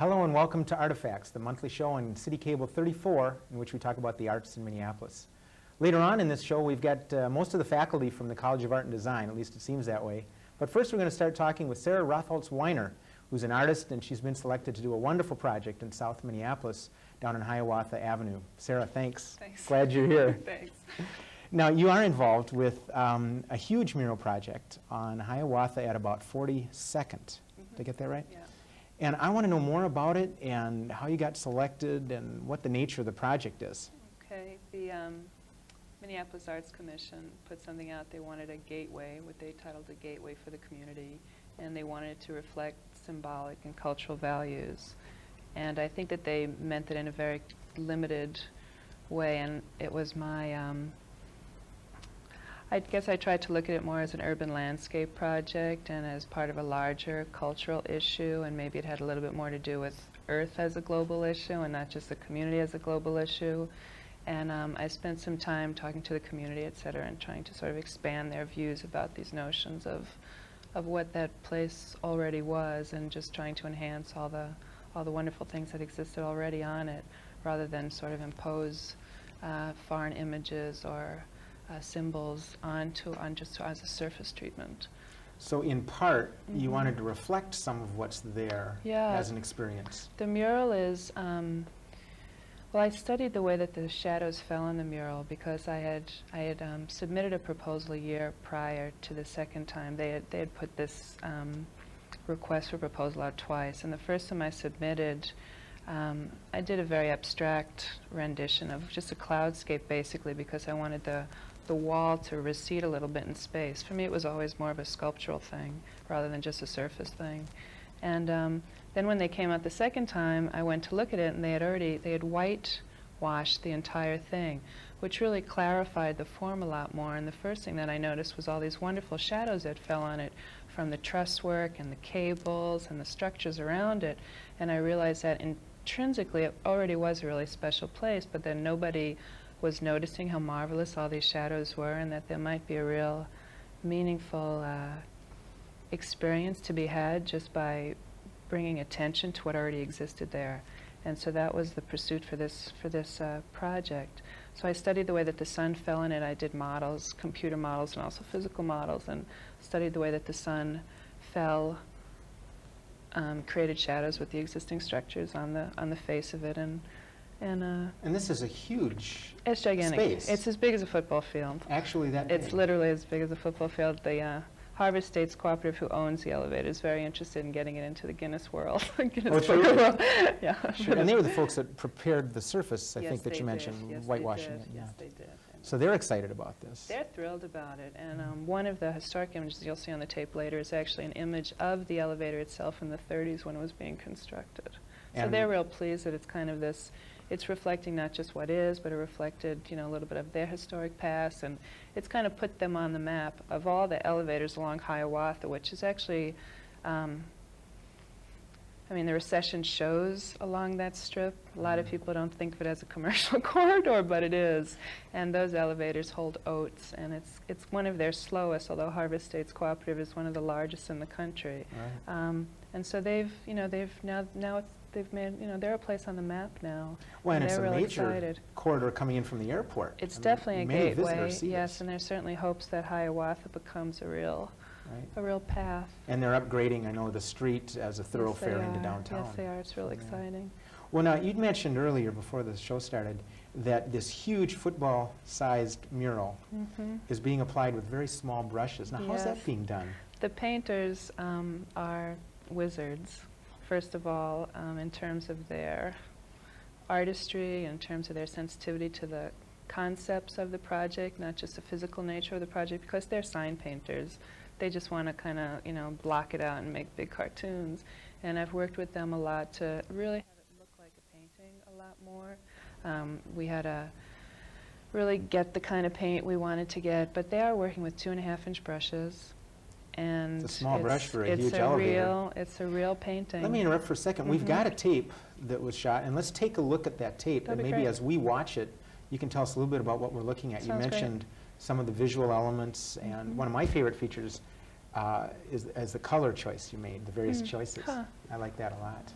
Hello and welcome to Artifacts, the monthly show on City Cable 34, in which we talk about the arts in Minneapolis. Later on in this show, we've got most of the faculty from the College of Art and Design, at least it seems that way. But first, we're going to start talking with Sara Rothholz Weiner, who's an artist, and she's been selected to do a wonderful project in South Minneapolis down on Hiawatha Avenue. Sara, thanks. Thanks. Glad you're here. Thanks. Now, you are involved with a huge mural project on Hiawatha at about 42nd. Did I get that right? Yeah. And I want to know more about it and how you got selected and what the nature of the project is. Okay. The Minneapolis Arts Commission put something out. They wanted a gateway, what they titled a gateway for the community, and they wanted it to reflect symbolic and cultural values. And I think that they meant it in a very limited way, and it was my I guess I tried to look at it more as an urban landscape project and as part of a larger cultural issue, and maybe it had a little bit more to do with Earth as a global issue and not just the community as a global issue. And I spent some time talking to the community, et cetera, and trying to sort of expand their views about these notions of what that place already was, and just trying to enhance all the wonderful things that existed already on it, rather than sort of impose foreign images or symbols on just as a surface treatment. So in part, you wanted to reflect some of what's there as an experience. The mural is, well, I studied the way that the shadows fell on the mural because I had submitted a proposal a year prior to the second time. They had put this request for proposal out twice, and the first time I submitted, I did a very abstract rendition of just a cloudscape, basically, because I wanted the wall to recede a little bit in space. For me, it was always more of a sculptural thing rather than just a surface thing. And then when they came out the second time, I went to look at it, and they had whitewashed the entire thing, which really clarified the form a lot more. And the first thing that I noticed was all these wonderful shadows that fell on it from the truss work and the cables and the structures around it. And I realized that intrinsically it already was a really special place, but then nobody was noticing how marvelous all these shadows were, and that there might be a real meaningful experience to be had just by bringing attention to what already existed there. And so that was the pursuit for this project. So I studied the way that the sun fell in it. I did models, computer models, and also physical models, and studied the way that the sun fell, created shadows with the existing structures on the face of it, and this is a huge it's gigantic. Space. It's as big as a football field. Actually, that big. It's literally as big as a football field. The Harvest States Cooperative, who owns the elevator, is very interested in getting it into the Guinness World. Guinness Book of World. Yeah. Sure. And they were the folks that prepared the surface, I Yes, think, that they you did. mentioned, Yes, whitewashing they did. it. Yes, Yeah. they did. So they're excited about this. They're thrilled about it. And one of the historic images you'll see on the tape later is actually an image of the elevator itself in the 30s when it was being constructed. So they're real pleased that it's kind of this, it's reflecting not just what is, but it reflected, a little bit of their historic past, and it's kind of put them on the map of all the elevators along Hiawatha, which is actually, the recession shows along that strip. A lot of people don't think of it as a commercial corridor, but it is. And those elevators hold oats, and it's one of their slowest, although Harvest States Cooperative is one of the largest in the country. Right. And so they've made, they're a place on the map now. Well, and it's a really major excited. corridor coming in from the airport. It's definitely a many gateway, visitors see yes, this. and there's certainly hopes that Hiawatha becomes a real path. And they're upgrading, I know, the street as a thoroughfare into downtown. Yes, they are. It's really exciting. Well, now, you'd mentioned earlier, before the show started, that this huge football-sized mural is being applied with very small brushes. Now, how's that being done? The painters are wizards, first of all, in terms of their artistry, in terms of their sensitivity to the concepts of the project, not just the physical nature of the project, because they're sign painters. They just want to kind of, block it out and make big cartoons. And I've worked with them a lot to really have it look like a painting a lot more. We had to really get the kind of paint we wanted to get, but they are working with 2.5-inch brushes. And it's a small brush for a huge elevator. It's a real painting. Let me interrupt for a second. We've got a tape that was shot, and let's take a look at that tape. That'd and be maybe great. as we watch it, you can tell us a little bit about what we're looking at. Sounds you great. mentioned some of the visual elements, and one of my favorite features is the color choice you made, the various choices. Huh. I like that a lot.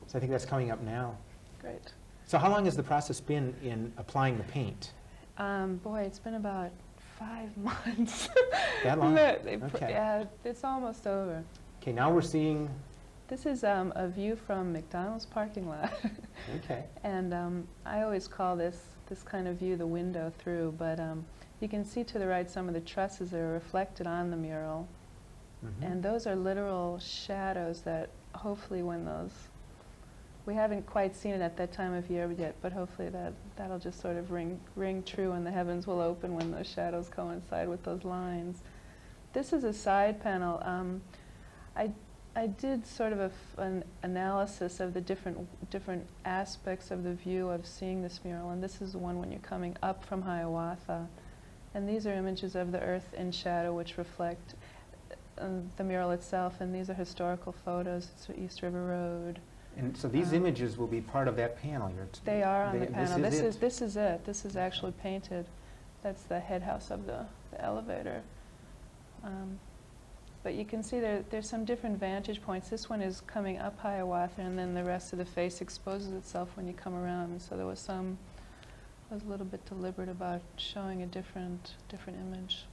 So I think that's coming up now. Great. So how long has the process been in applying the paint? Boy, it's been about 5 months. That long? Okay. Okay. It's almost over. Okay, now we're seeing, This is a view from McDonald's parking lot. okay. And I always call this kind of view the window through, but you can see to the right some of the trusses that are reflected on the mural. Mhm. And those are literal shadows that hopefully when those, we haven't quite seen it at that time of year yet, but hopefully that'll just sort of ring true and the heavens will open when those shadows coincide with those lines. This is a side panel. I did sort of an analysis of the different aspects of the view of seeing this mural, and this is the one when you're coming up from Hiawatha. And these are images of the earth in shadow which reflect the mural itself, and these are historical photos. It's East River Road. And so these images will be part of that panel. They are on the panel. This is it? it. This is actually painted. That's the head house of the elevator. But you can see there's some different vantage points. This one is coming up Hiawatha, and then the rest of the face exposes itself when you come around. And so I was a little bit deliberate about showing a different image.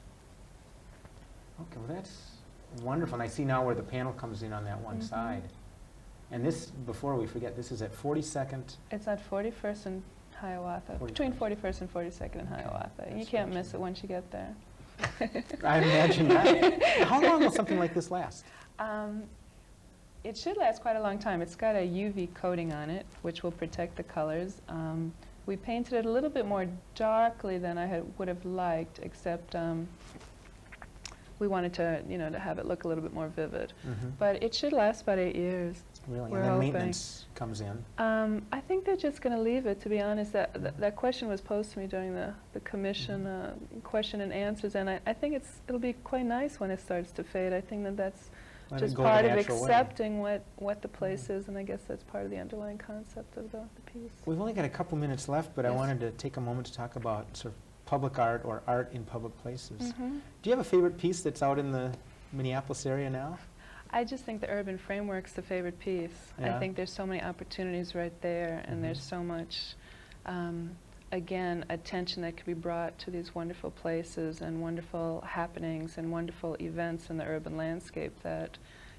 Okay, well that's wonderful. And I see now where the panel comes in on that one side. And this, before we forget, this is at 42nd. It's at 41st and Hiawatha, 41st. between 41st and 42nd and Hiawatha. And you That's can't what miss it once you get there. I imagine that. How long will something like this last? It should last quite a long time. It's got a UV coating on it, which will protect the colors. We painted it a little bit more darkly than I would have liked, except we wanted to, to have it look a little bit more vivid. But it should last about 8 years. Really? We're And then hoping. maintenance comes in. I think they're just going to leave it, to be honest. That question was posed to me during the commission question and answers, and I think it'll be quite nice when it starts to fade. I think that's Let it just go the part of natural way. accepting what the place is, and I guess that's part of the underlying concept of the piece. We've only got a couple minutes left, but I Yes. wanted to take a moment to talk about sort of public art or art in public places. Mhm. Do you have a favorite piece that's out in the Minneapolis area now? I just think the urban framework's the favorite piece. Yeah. I think there's so many opportunities right there, and there's so much, again, attention that could be brought to these wonderful places and wonderful happenings and wonderful events in the urban landscape that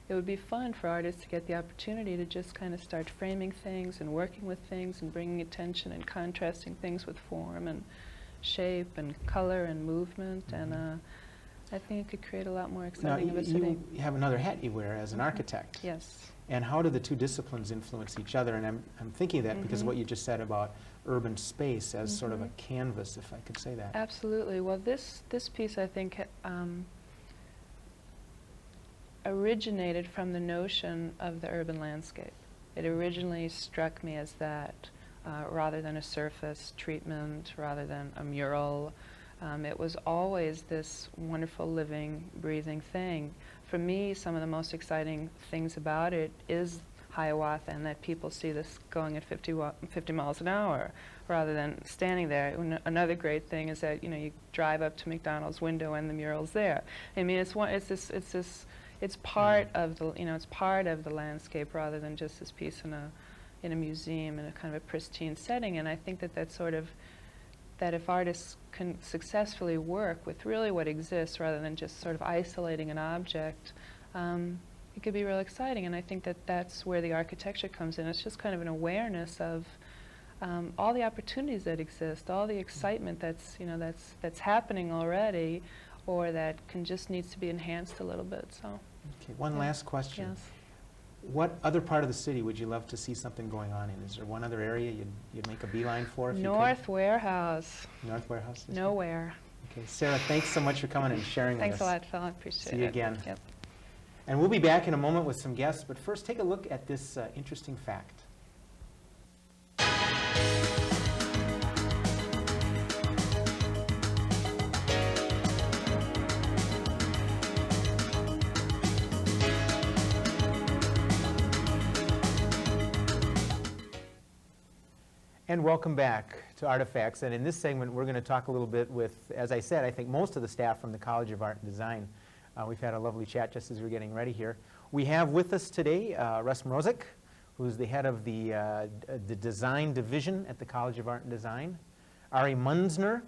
it would be fun for artists to get the opportunity to just kind of start framing things and working with things and bringing attention and contrasting things with form and shape and color and movement, and I think it could create a lot more Now, exciting of a city. you have another hat you wear as an architect. Yes. And how do the two disciplines influence each other? And I'm thinking that because of what you just said about urban space as sort of a canvas, if I could say that. Absolutely. Well, this piece, I think, originated from the notion of the urban landscape. It originally struck me as that, rather than a surface treatment, rather than a mural. It was always this wonderful, living, breathing thing. For me, some of the most exciting things about it is Hiawatha, and that people see this going at 50 miles an hour rather than standing there. Another great thing is that you drive up to McDonald's window and the mural's there. I mean, it's part of the it's part of the landscape rather than just this piece in a museum in a kind of a pristine setting. And I think that's sort of that if artists can successfully work with really what exists rather than just sort of isolating an object, it could be real exciting. And I think that's where the architecture comes in. It's just kind of an awareness of all the opportunities that exist, all the excitement that's happening already, or that just needs to be enhanced a little bit. So. Okay, one last question. Yes. What other part of the city would you love to see something going on in? Is there one other area you'd make a beeline for if North Warehouse. you could? North Warehouse? is good? Nowhere. Okay, Sarah, thanks so much for coming and sharing Thanks with a us. lot, Phil. I appreciate it. See you again. Yep. And we'll be back in a moment with some guests, but first take a look at this interesting fact. And welcome back to Artifacts. And in this segment, we're going to talk a little bit with, as I said, I think most of the staff from the College of Art and Design. We've had a lovely chat just as we're getting ready here. We have with us today Russ Mroczek, who's the head of the design division at the College of Art and Design, Ari Munzner,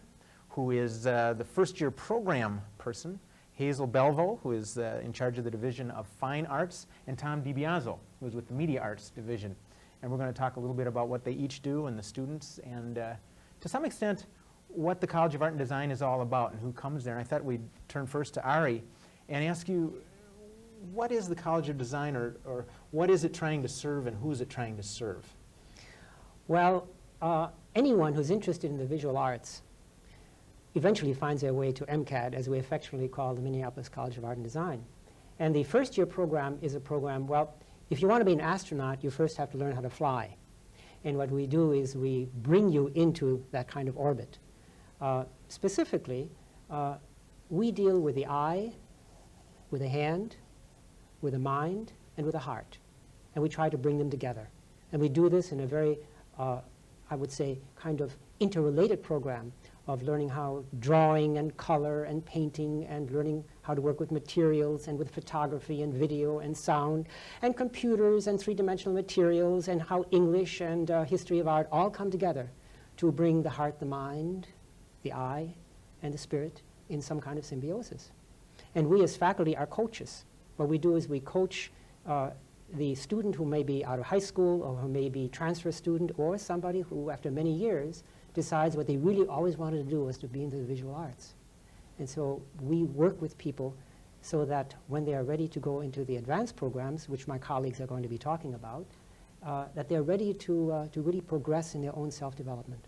who is the first-year program person, Hazel Belvo, who is in charge of the Division of Fine Arts, and Tom DeBiaso, who is with the Media Arts Division. And we're going to talk a little bit about what they each do and the students, and to some extent, what the College of Art and Design is all about and who comes there. And I thought we'd turn first to Ari and ask you, what is the College of Design, or what is it trying to serve, and who is it trying to serve? Well, anyone who's interested in the visual arts eventually finds their way to MCAD, as we affectionately call the Minneapolis College of Art and Design. And the first-year program is a program, well, if you want to be an astronaut, you first have to learn how to fly. And what we do is we bring you into that kind of orbit. Specifically, we deal with the eye, with the hand, with the mind, and with the heart. And we try to bring them together. And we do this in a very, I would say, kind of interrelated program of learning how drawing and color and painting, and learning how to work with materials and with photography and video and sound and computers and three-dimensional materials, and how English and history of art all come together to bring the heart, the mind, the eye, and the spirit in some kind of symbiosis. And we as faculty are coaches. What we do is we coach the student who may be out of high school, or who may be transfer student, or somebody who after many years decides what they really always wanted to do was to be into the visual arts. And so we work with people so that when they are ready to go into the advanced programs, which my colleagues are going to be talking about, that they're ready to really progress in their own self-development.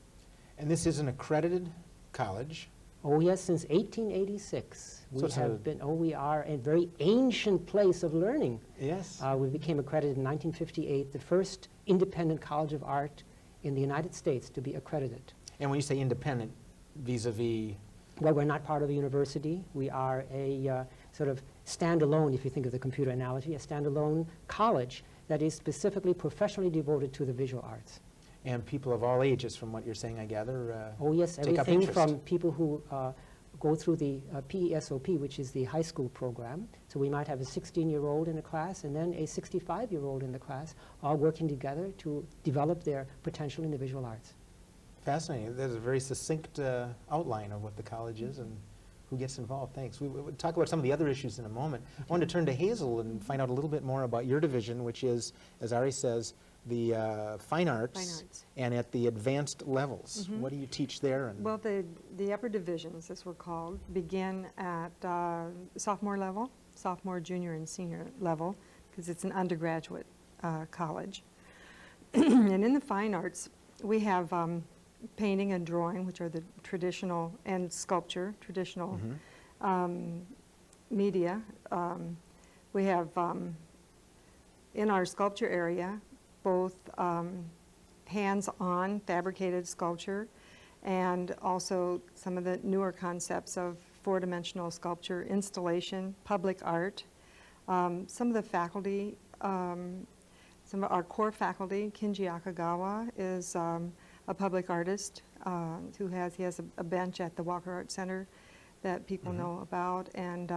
And this is an accredited college. Oh yes, since 1886. We are a very ancient place of learning. Yes. We became accredited in 1958, the first independent college of art in the United States to be accredited. And when you say independent, vis-a-vis? Well, we're not part of a university. We are a sort of standalone, if you think of the computer analogy, a standalone college that is specifically professionally devoted to the visual arts. And people of all ages, from what you're saying, I gather, oh yes, take up everything interest. from people who go through the PESOP, which is the high school program. So we might have a 16-year-old in a class and then a 65-year-old in the class, all working together to develop their potential in the visual arts. Fascinating. There's a very succinct outline of what the college is and who gets involved. Thanks. We'll talk about some of the other issues in a moment. I wanted to turn to Hazel and find out a little bit more about your division, which is, as Ari says, the fine arts, and at the advanced levels. Mm-hmm. What do you teach there? And Well, the upper divisions, as we're called, begin at sophomore level, sophomore, junior, and senior level, because it's an undergraduate college. And in the fine arts, we have painting and drawing, which are the traditional, and sculpture, traditional media. We have, in our sculpture area, both hands-on fabricated sculpture, and also some of the newer concepts of four-dimensional sculpture, installation, public art. Some of the faculty, some of our core faculty, Kinji Akagawa is a public artist he has a bench at the Walker Art Center that people know about, and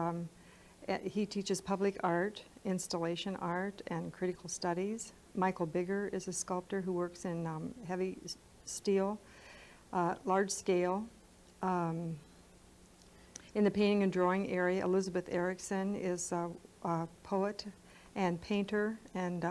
he teaches public art, installation art, and critical studies. Michael Bigger is a sculptor who works in heavy steel, large scale. In the painting and drawing area, Elizabeth Erickson is a poet and painter, and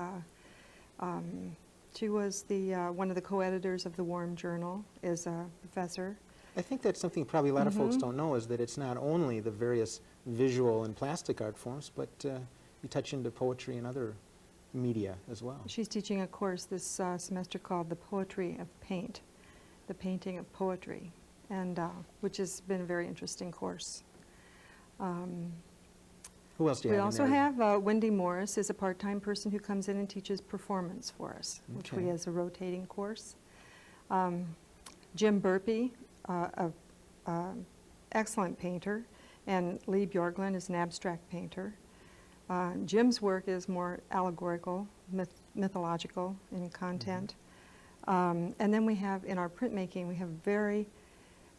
she was one of the co-editors of the Warm Journal, is a professor. I think that's something probably a lot of folks don't know, is that it's not only the various visual and plastic art forms, but you touch into poetry and other media as well. She's teaching a course this semester called The Poetry of Paint, the painting of poetry, and which has been a very interesting course. Who else do you We have also in there? have Wendy Morris is a part-time person who comes in and teaches performance for us, which we Okay. has a rotating course. Jim Burpee, excellent painter, and Lee Bjorklund is an abstract painter. Jim's work is more allegorical, mythological in content. And then we have, in our printmaking, we have very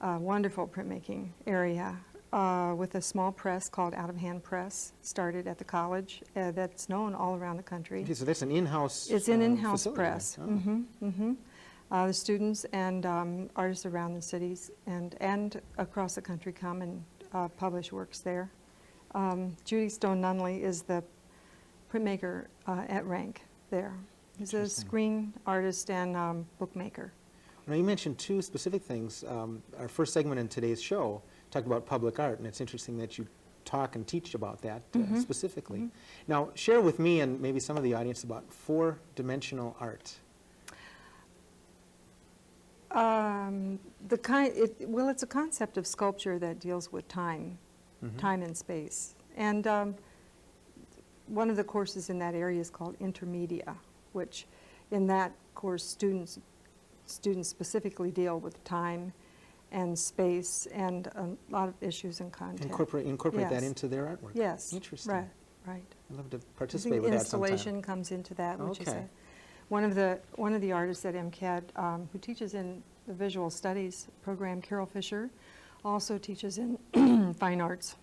wonderful printmaking area. with a small press called Out of Hand Press, started at the college, that's known all around the country. Okay, so that's an in-house It's an in-house facility press. then. Oh. The students and artists around the cities and across the country come and publish works there. Judy Stone Nunley is the printmaker at Rank there. He's a Interesting. screen artist and bookmaker. Now, you mentioned two specific things. Our first segment in today's show talked about public art, and it's interesting that you talk and teach about that specifically. Now, share with me and maybe some of the audience about four-dimensional art. It's a concept of sculpture that deals with time, time and space. And one of the courses in that area is called Intermedia, which in that course students specifically deal with time and space and a lot of issues and content. Incorporate that Yes. into their artwork. Yes. Interesting. Right, right. I'd love to I think participate with that sometime. installation comes into that, which is Okay. one of the artists at MCAD who teaches in the visual studies program, Carol Fisher, also teaches in fine arts.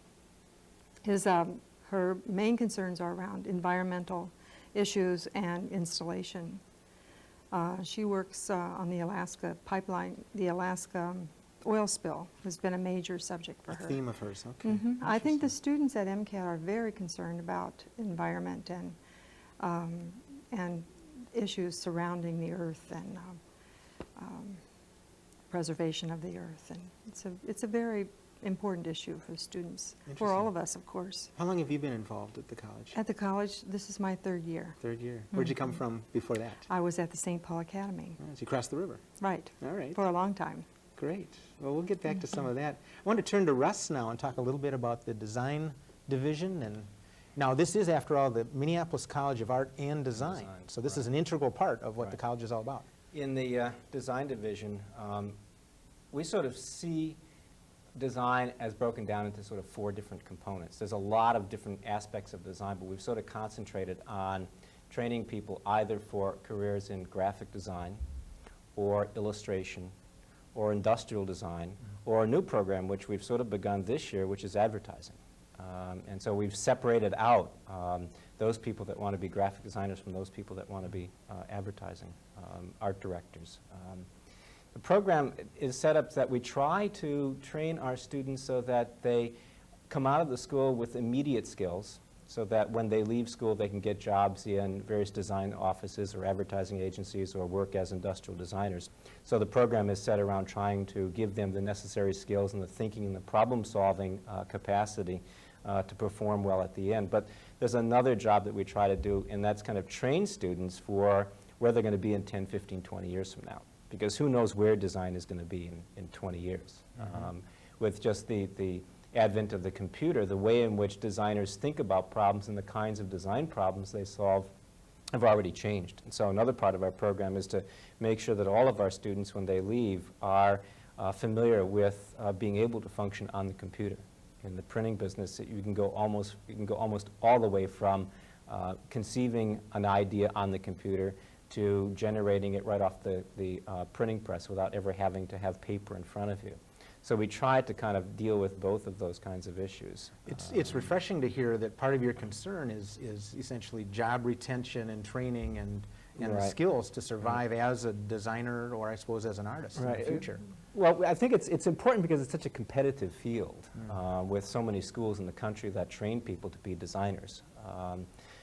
Her main concerns are around environmental issues and installation. She works on the Alaska pipeline, the Alaska oil spill has been a major subject for A her. theme of hers, okay. I think the Interesting. students at MCAD are very concerned about environment and issues surrounding the earth and preservation of the earth. And it's a very important issue for the students, for all Interesting. of us, of course. How long have you been involved at the college? At the college, this is my third year. Third year. Where'd you come from before that? I was at the St. Paul Academy, Oh, so you crossed the river. right, All right. for a long time. Great. Well, we'll get back to some of that. I want to turn to Russ now and talk a little bit about the design division. And now, this is, after all, the Minneapolis College of Art and Design. Design, So this right. is an integral part of what the Right. college is all about. In the design division, we sort of see design as broken down into sort of four different components. There's a lot of different aspects of design, but we've sort of concentrated on training people either for careers in graphic design or illustration or industrial design, or a new program which we've sort of begun this year, which is advertising. And so we've separated out those people that want to be graphic designers from those people that want to be advertising, art directors. The program is set up that we try to train our students so that they come out of the school with immediate skills, so that when they leave school they can get jobs in various design offices or advertising agencies or work as industrial designers. So the program is set around trying to give them the necessary skills and the thinking and the problem-solving capacity to perform well at the end. But there's another job that we try to do, and that's kind of train students for where they're going to be in 10, 15, 20 years from now. Because who knows where design is going to be in 20 years. With just the advent of the computer, the way in which designers think about problems and the kinds of design problems they solve have already changed. And so another part of our program is to make sure that all of our students, when they leave, are familiar with being able to function on the computer. In the printing business, you can go almost all the way from conceiving an idea on the computer to generating it right off the printing press without ever having to have paper in front of you. So we try to kind of deal with both of those kinds of issues. It's refreshing to hear that part of your concern is essentially job retention and training and the Right. skills to survive as a designer or I suppose as an artist in the future. Well, I think it's important because it's such a competitive field with so many schools in the country that train people to be designers.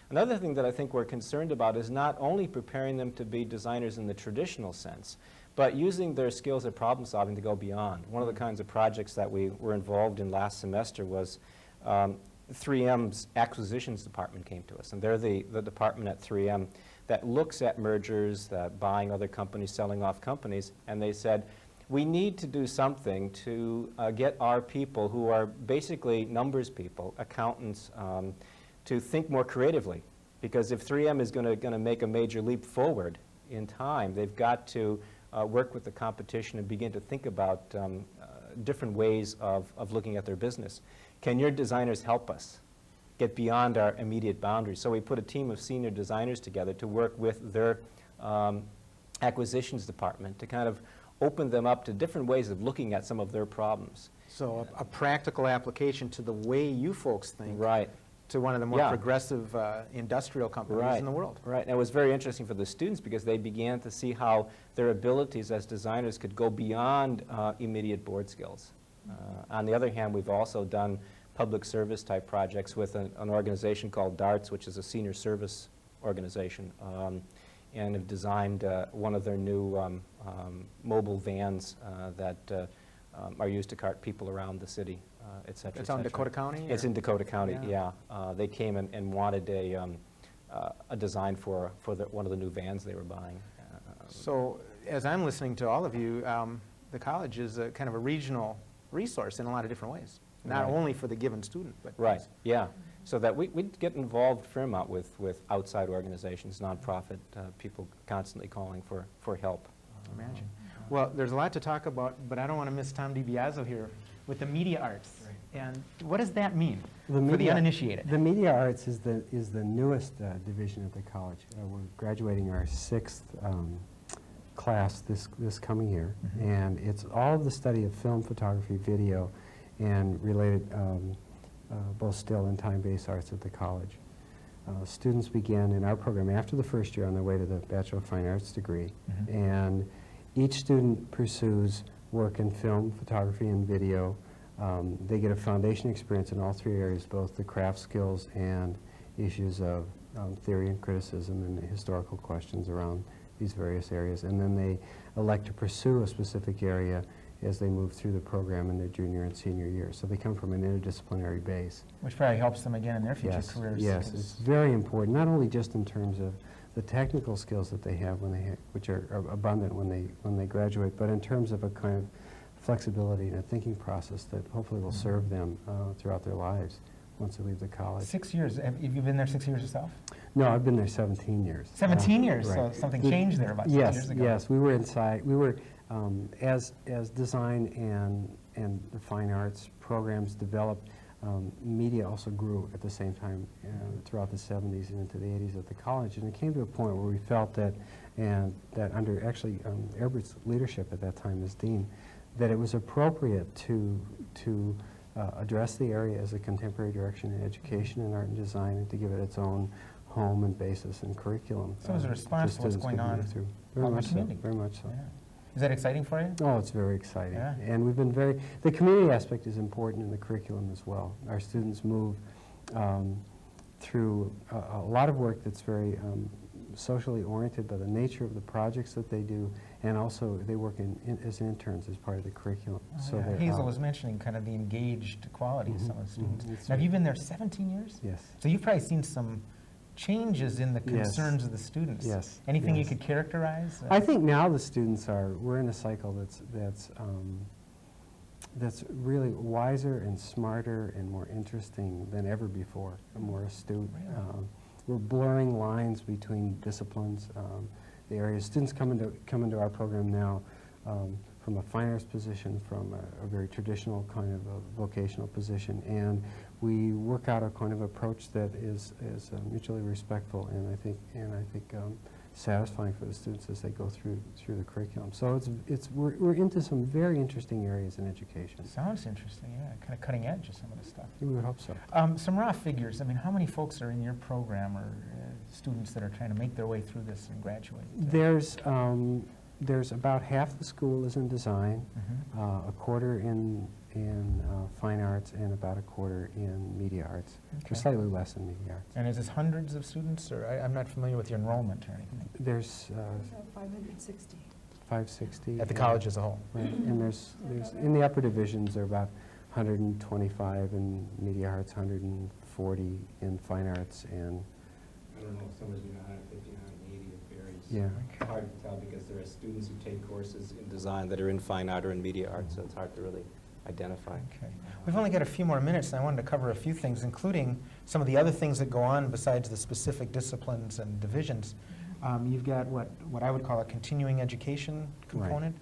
Another thing that I think we're concerned about is not only preparing them to be designers in the traditional sense, but using their skills at problem solving to go beyond. One of the kinds of projects that we were involved in last semester was 3M's acquisitions department came to us, and they're the department at 3M that looks at mergers, buying other companies, selling off companies, and they said, we need to do something to get our people who are basically numbers people, accountants, to think more creatively. Because if 3M is going to make a major leap forward in time, they've got to work with the competition and begin to think about different ways of looking at their business. Can your designers help us get beyond our immediate boundaries? So we put a team of senior designers together to work with their acquisitions department to kind of opened them up to different ways of looking at some of their problems. So a practical application to the way you folks think. Right. To one of the more Yeah. progressive industrial companies Right. in the world. Right, and it was very interesting for the students because they began to see how their abilities as designers could go beyond immediate board skills. On the other hand, we've also done public service type projects with an organization called DARTS, which is a senior service organization, and have designed one of their new mobile vans that are used to cart people around the city, et cetera, It's et out in cetera. Dakota County? It's or- in Dakota County, Yeah. yeah. They came and wanted a design for one of the new vans they were buying. So as I'm listening to all of you, the college is a kind of a regional resource in a lot of different ways. Not Right. only for the given student, but Right, yeah. So that we get involved a fair amount with outside organizations, nonprofit, people constantly calling for help. imagine. Well, there's a lot to talk about, but I don't want to miss Tom DeBiaso here with the media arts. And what does that mean for the uninitiated? The media arts is the newest division at the college. We're graduating our 6th class this coming year, and it's all of the study of film, photography, video, and related both still and time-based arts at the college. Students begin in our program after the first year on their way to the Bachelor of Fine Arts degree, and each student pursues work in film, photography, and video. They get a foundation experience in all 3 areas, both the craft skills and issues of theory and criticism and historical questions around these various areas. And then they elect to pursue a specific area as they move through the program in their junior and senior year. So they come from an interdisciplinary base. Which probably helps them again in their future careers. Yes, it's very important, not only just in terms of the technical skills that they have which are abundant when they graduate, but in terms of a kind of flexibility and a thinking process that hopefully will serve them throughout their lives once they leave the college. 6 years. Have you been there 6 years yourself? No, I've been there 17 years. 17 years, right. so something changed there about 6 years ago. Yes, we were inside. We were, as design and the fine arts programs developed, media also grew at the same time throughout the 70s and into the 80s at the college. And it came to a point where we felt that under actually Herbert's leadership at that time as dean, that it was appropriate to address the area as a contemporary direction in education and art and design, and to give it its own home and basis and curriculum. So it was a response to what's students going could move on through. out Very in the much so, community. very much so. Yeah. Is that exciting for you? Oh, it's very exciting. Yeah. And we've been the community aspect is important in the curriculum as well. Our students move through a lot of work that's very socially oriented by the nature of the projects that they do, and also they work as interns as part of the curriculum. So they're Hazel out. was mentioning kind of the engaged quality of some of the students. That's Now, have right. you been there 17 years? Yes. So you've probably seen some changes in the Yes. concerns of the students. Yes, Anything you yes. could characterize? I think now the students we're in a cycle that's really wiser and smarter and more interesting than ever before, and more astute. Really? We're blurring lines between disciplines. The areas students come into our program now from a fine arts position, from a very traditional kind of a vocational position, and we work out a kind of approach that is mutually respectful and I think satisfying for the students as they go through the curriculum. So we're into some very interesting areas in education. Sounds interesting, yeah. Kind of cutting edge of some of the stuff. We would hope so. Some raw figures. I mean, how many folks are in your program, or students that are trying to make their way through this and graduate? There's about half the school is in design, Mhm. a quarter in fine arts, and about a quarter in media arts. Okay. Or slightly less in media arts. And is this hundreds of students, or I'm not familiar with your enrollment or anything? There's 560. 560. At the college as a whole? Right. And there's in the upper divisions, there are about 125 in media arts, 140 in fine arts, and I don't know, somewhere's between 150 and 180, it varies. yeah. It's hard to tell because there are students who take courses in design that are in fine art or in media art, so it's hard to really identify. Okay. We've only got a few more minutes, and I wanted to cover a few things, including some of the other things that go on besides the specific disciplines and divisions. You've got what I would call a continuing education component.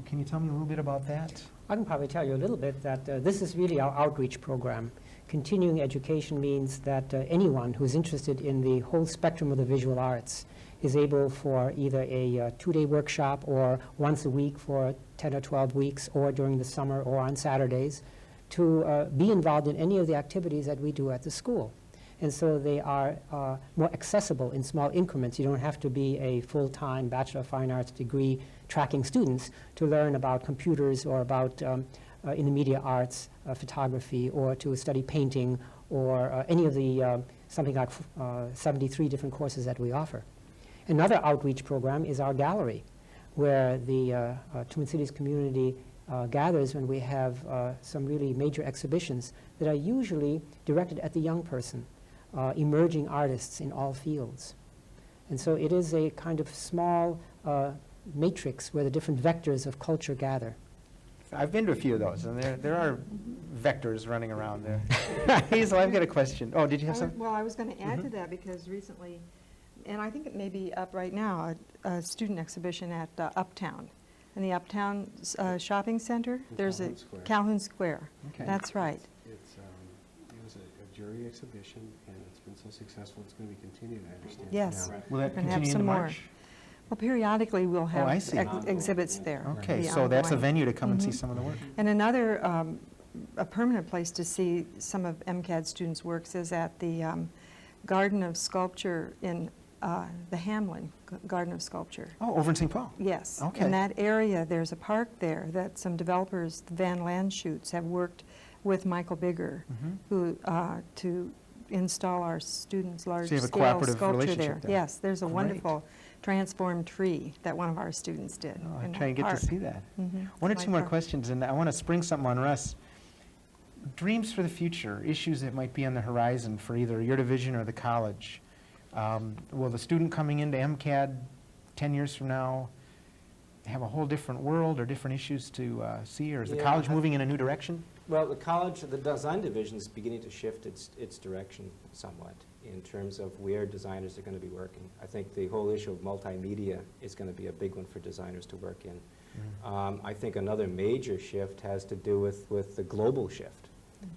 Can you tell me a little bit about that? I can probably tell you a little bit that this is really our outreach program. Continuing education means that anyone who's interested in the whole spectrum of the visual arts is able for either a 2-day workshop or once a week for 10 or 12 weeks or during the summer or on Saturdays to be involved in any of the activities that we do at the school. And so they are more accessible in small increments. You don't have to be a full-time Bachelor of Fine Arts degree tracking students to learn about computers or about in the media arts, photography, or to study painting or any of the something like 73 different courses that we offer. Another outreach program is our gallery, where the Twin Cities community gathers when we have some really major exhibitions that are usually directed at the young person, emerging artists in all fields. And so it is a kind of small matrix where the different vectors of culture gather. I've been to a few of those, and there are vectors running around there. Hazel, I've got a question. Oh, did you have something? Well, I was going to add to that because recently, and I think it may be up right now, a student exhibition at Uptown. In the Uptown Shopping Center, there's a Calhoun Square. Okay. That's right. It was a jury exhibition, and it's been so successful, it's going to be continued, I understand. Yes. now. Will that We're gonna have continue some into more. March? Well, periodically, we'll have I see. exhibits there. Okay, The so that's a ongoing. venue to come and see some of the work. And another, a permanent place to see some of MCAD students' works is at the Garden of Sculpture in the Hamlin Garden of Sculpture. Oh, over in St. Paul? Yes. Okay. In that area, there's a park there that some developers, the Van Landshoots, have worked with Michael Bigger Mhm. who, to install our students' you have a large-scale cooperative sculpture there. relationship there. Yes, there's a Great. wonderful transformed tree that one of our students did Oh, I in try and that get park. to see that. Mhm. One or My two more park. questions, and I want to spring something on Russ. Dreams for the future, issues that might be on the horizon for either your division or the college. Will the student coming into MCAD 10 years from now have a whole different world or different issues to see, or is the Yeah, college moving in a new direction? Well, the college, the design division is beginning to shift its direction somewhat in terms of where designers are going to be working. I think the whole issue of multimedia is going to be a big one for designers to work in. I think another major shift has to do with the global shift,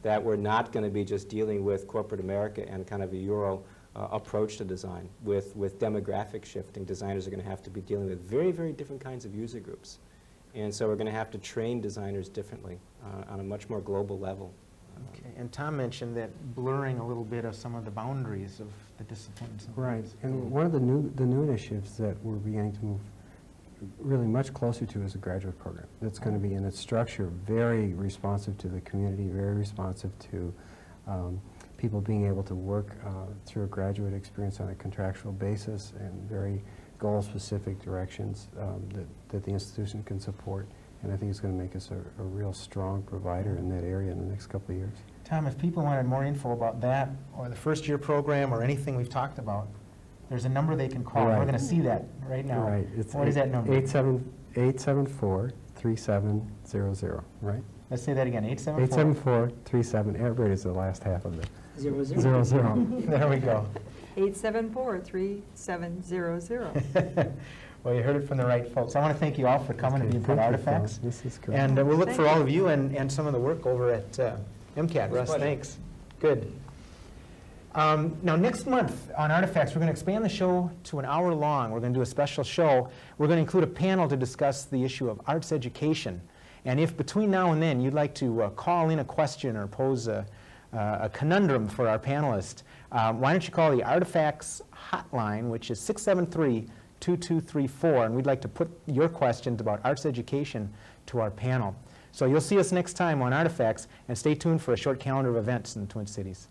that we're not going to be just dealing with corporate America and kind of a Euro approach to design. With demographic shifting, designers are going to have to be dealing with very, very different kinds of user groups. And so we're going to have to train designers differently on a much more global level. Okay, and Tom mentioned that blurring a little bit of some of the boundaries of the disciplines. Right, and one of the new initiatives that we're beginning to move really much closer to is a graduate program. That's going to be in its structure very responsive to the community, very responsive to people being able to work through a graduate experience on a contractual basis, and very goal-specific directions that the institution can support. And I think it's going to make us a real strong provider in that area in the next couple of years. Tom, if people wanted more info about that, or the first-year program, or anything we've talked about, there's a number they can call. We're Right. going to see that right now. Right. It's What is that number? 874-3700, right? Let's say that again, 874. 874-37, everybody is the last half of it. 00. 00. There we go. 874-3700. Well, you heard it from the right folks. I want to thank you all for coming and being part of Thank you, Phil. Artifacts. This is great. And we'll look Thank for you. all of you and some of the work over at MCAT. Russ, pleasure. thanks. Good. Now, next month on Artifacts, we're going to expand the show to an hour long. We're going to do a special show. We're going to include a panel to discuss the issue of arts education. And if between now and then you'd like to call in a question or pose a conundrum for our panelist, why don't you call the Artifacts hotline, which is 673-2234, and we'd like to put your questions about arts education to our panel. So you'll see us next time on Artifacts, and stay tuned for a short calendar of events in the Twin Cities.